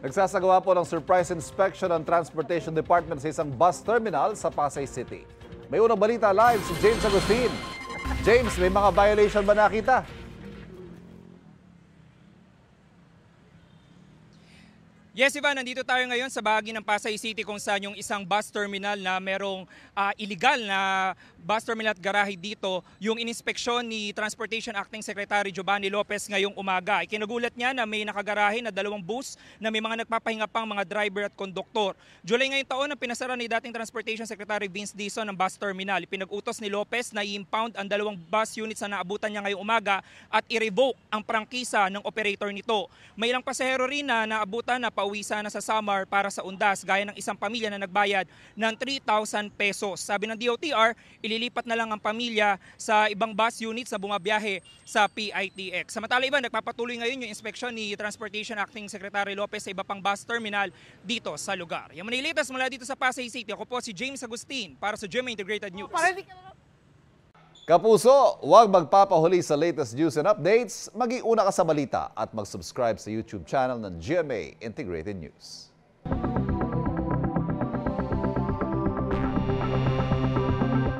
Nagsasagawa po ng surprise inspection ng Transportation Department sa isang bus terminal sa Pasay City. May unang balita live si James Agustin. James, may mga violation ba nakita? Yes, Ivan, nandito tayo ngayon sa bahagi ng Pasay City kung saan yung isang bus terminal na merong illegal na bus terminal at garahe dito, yung ininspeksyon ni Transportation Acting Secretary Giovanni Lopez ngayong umaga. Ikinagulat niya na may nakagarahe na 2 bus na may mga nagpapahinga pang mga driver at konduktor. July ngayong taon na pinasara ni dating Transportation Secretary Vince Dizon ang bus terminal. Pinag-utos ni Lopez na i-impound ang 2 bus units na naabutan niya ngayong umaga at i-revoke ang prangkisa ng operator nito. May ilang pasahero rin na naabutan na pauwi sana sa Samar para sa undas gaya ng isang pamilya na nagbayad ng 3,000 pesos. Sabi ng DOTR, ililipat na lang ang pamilya sa ibang bus units na bumabiyahe sa PITX. Samantala, Ivan, nagpapatuloy ngayon yung inspeksyon ni Transportation Acting Secretary Lopez sa iba pang bus terminal dito sa lugar. Yung manilitas mula dito sa Pasay City, ako po si James Agustin para sa GMA Integrated News. Kapuso, huwag magpapahuli sa latest news and updates. Mag-iuna ka sa balita at mag-subscribe sa YouTube channel ng GMA Integrated News.